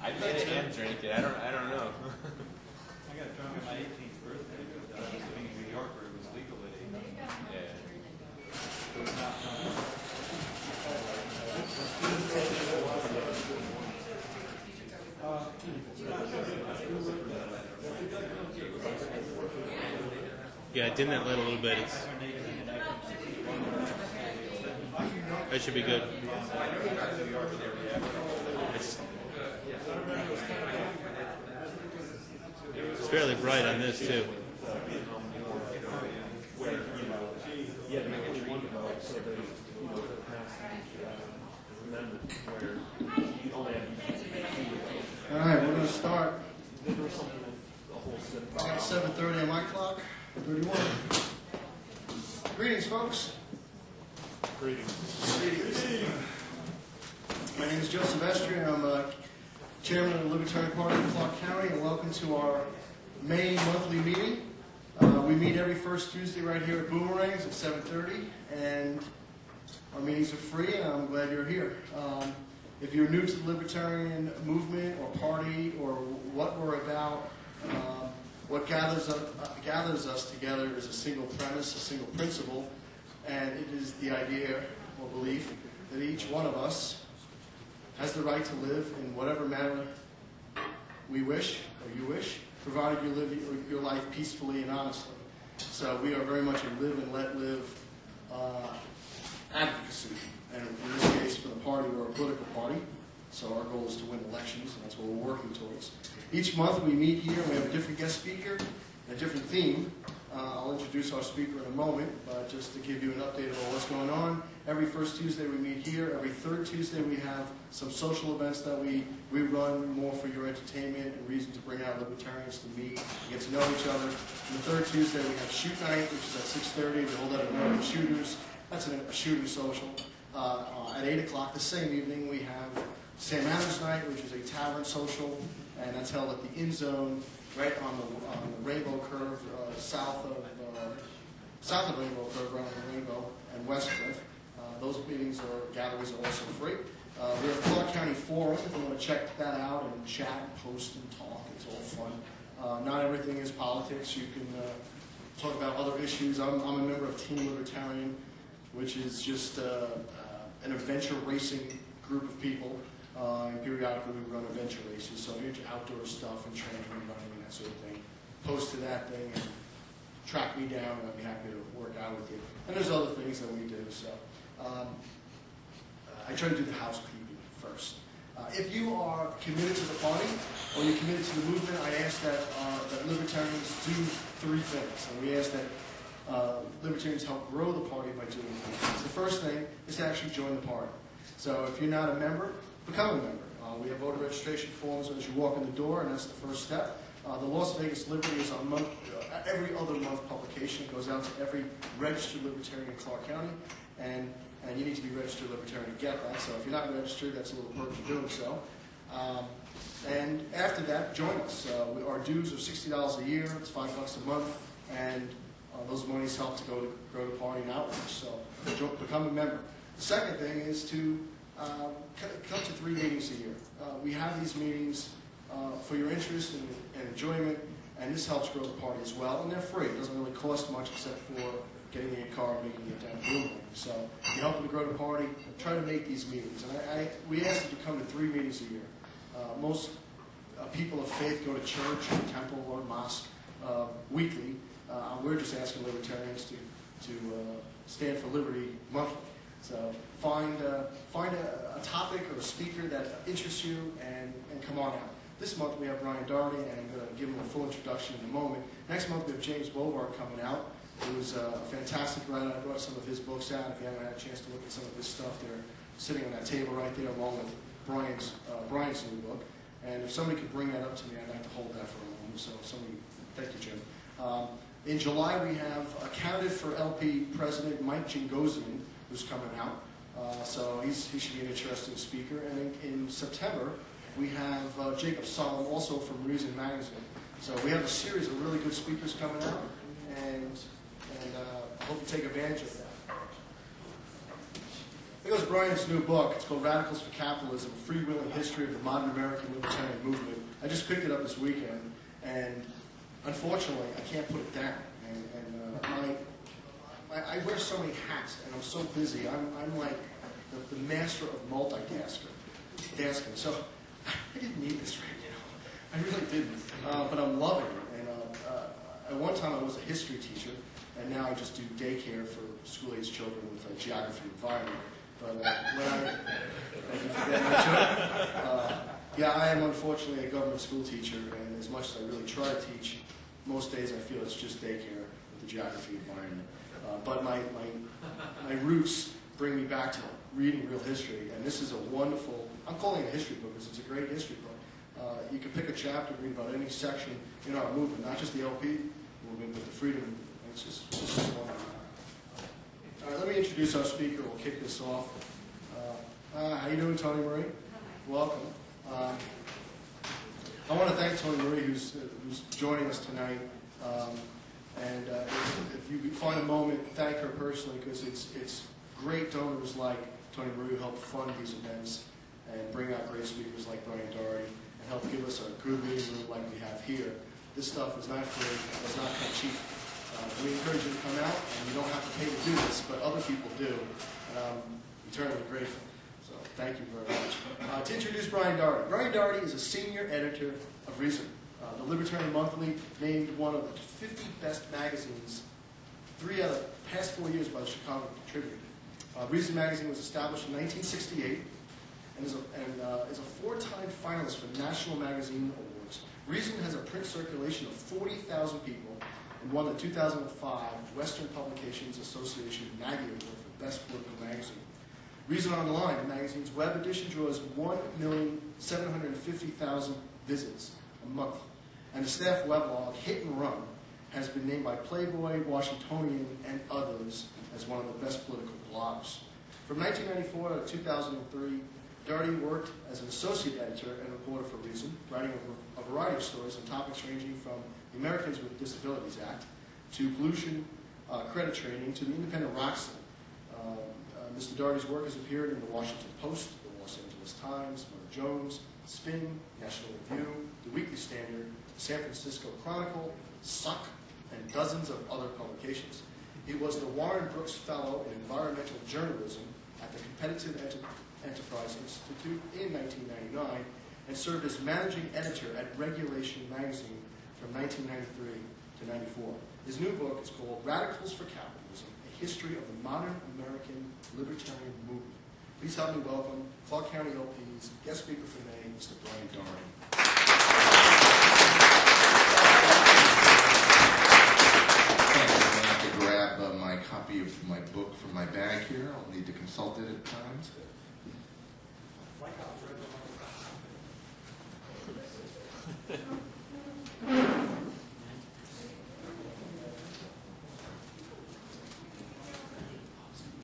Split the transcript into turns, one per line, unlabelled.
I made it and drink it. I don't know.
I got drunk on my 18th birthday because I was living in New York where it was legal at 18.
Yeah.
Yeah, dim that light a little bit. That should be good. It's fairly bright on this too.
All right, we're going to start at 7:30 on my clock. 31. Greetings, folks.
Greetings.
My name is Joseph Estrie, and I'm chairman of the Libertarian Party of Clark County, and welcome to our May monthly meeting. We meet every first Tuesday right here at Boomerangs at 7:30, and our meetings are free, and I'm glad you're here. If you're new to the Libertarian movement or party or what we're about, what gathers us together is a single premise, a single principle, and it is the idea or belief that each one of us has the right to live in whatever manner we wish or you wish, provided you live your life peacefully and honestly. So we are very much a live and let live advocacy. And in this case, for the party, we're a political party. So our goal is to win elections, and that's what we're working towards. Each month we meet here, and we have a different guest speaker and a different theme. I'll introduce our speaker in a moment, but just to give you an update about what's going on. Every first Tuesday we meet here. Every third Tuesday we have some social events that we run more for your entertainment and reason to bring out libertarians to meet and get to know each other. And the third Tuesday we have Shoot Night, which is at 6:30. We hold out American Shooters. That's a shooting social. At 8 o'clock the same evening we have Sam Adams Night, which is a tavern social, and that's held at the Inn Zone, right on the Rainbow Curve, south of Rainbow Curve, right on the Rainbow, and Westcliff. Those meetings or gatherings are also free. We have Clark County Forum, if you want to check that out and chat and post and talk. It's all fun. Not everything is politics. You can talk about other issues. I'm a member of Team Libertarian, which is just an adventure racing group of people. And periodically we run adventure races, so into outdoor stuff and training and running and that sort of thing. Post to that thing and track me down, and I'd be happy to work out with you. And there's other things that we do. So I try to do the housekeeping first. If you are committed to the party or you're committed to the movement, I ask that libertarians do three things, and we ask that libertarians help grow the party by doing three things. The first thing is to actually join the party. So if you're not a member, become a member. We have voter registration forms as you walk in the door, and that's the first step. The Las Vegas Liberty is our every other month publication. It goes out to every registered libertarian in Clark County, and you need to be registered libertarian to get that. So if you're not registered, that's a little perk for doing so. And after that, join us. Our dues are $60 a year. It's $5 a month, and those monies help to grow the party and outreach. So become a member. The second thing is to come to 3 meetings a year. We have these meetings for your interest and enjoyment, and this helps grow the party as well. And they're free. It doesn't really cost much except for getting in your car and making it down to Boomerang. So if you help to grow the party, try to make these meetings. And we ask you to come to 3 meetings a year. Most people of faith go to church or temple or mosque weekly. We're just asking libertarians to stand for liberty monthly. So find a topic or a speaker that interests you and come on out. This month we have Brian Doherty, and I'm going to give him a full introduction in a moment. Next month we have James Bovard coming out, who's a fantastic writer. I brought some of his books out. If you haven't had a chance to look at some of his stuff, they're sitting on that table right there along with Brian's new book. And if somebody could bring that up to me, I'd like to hold that for a moment. So thank you, Jim. In July we have a candidate for L.P. President, Mike Jingosian, who's coming out. So he should be an interesting speaker. And in September, we have Jacob Solomon, also from Reason magazine. So we have a series of really good speakers coming out, and I hope you take advantage of that. Here goes Brian's new book. It's called Radicals for Capitalism, A Freewheeling History of the Modern American Libertarian Movement. I just picked it up this weekend, and unfortunately, I can't put it down. I wear so many hats, and I'm so busy. I'm like the master of multitasking. So I didn't need this right now. I really didn't. But I'm loving it. And at one time, I was a history teacher, and now I just do daycare for school-age children with a geography environment. But thank you for that, yeah, I am unfortunately a government school teacher, and as much as I really try to teach, most days I feel it's just daycare with the geography environment. But my roots bring me back to reading real history, and this is a wonderful, I'm calling it a history book because it's a great history book. You can pick a chapter, read about any section in our movement, not just the L.P. movement, but the freedom movement. It's just wonderful. All right, let me introduce our speaker. We'll kick this off. How you doing, Tony Marie? Welcome. I want to thank Tony Marie, who's joining us tonight. And if you find a moment, thank her personally, because it's great donors like Tony Marie who help fund these events and bring out great speakers like Brian Doherty and help give us a good reading room like we have here. This stuff is not free. It's not come cheap. We encourage you to come out, and you don't have to pay to do this, but other people do, and I'm eternally grateful. So thank you very much. To introduce Brian Doherty. Brian Doherty is a senior editor of Reason. The Libertarian Monthly named one of the 50 best magazines 3 out of the past 4 years by the Chicago Tribune. Reason magazine was established in 1968 and is a 4-time finalist for National Magazine Awards. Reason has a print circulation of 40,000 people and won the 2005 Western Publications Association Maggie Award for Best Political Magazine. Reason Online, the magazine's web edition, draws 1,750,000 visits a month. And the staff weblog, Hit and Run, has been named by Playboy, Washingtonian, and others as one of the best political blogs. From 1994 to 2003, Doherty worked as an associate editor and reporter for Reason, writing a variety of stories on topics ranging from the Americans with Disabilities Act to pollution, credit training, to the independent rock scene. Mr. Doherty's work has appeared in the Washington Post, the Los Angeles Times, Mother Jones, Spin, National Review, the Weekly Standard, the San Francisco Chronicle, Suck, and dozens of other publications. He was the Warren Brooks Fellow in Environmental Journalism at the Competitive Enterprise Institute in 1999 and served as managing editor at Regulation magazine from 1993 to 94. His new book is called Radicals for Capitalism, A History of the Modern American Libertarian Movement. Please help me welcome Clark County L.P.'s guest speaker for May, Mr. Brian Doherty.
Thanks. I'm going to have to grab my copy of my book from my bag here. I'll need to consult it at times.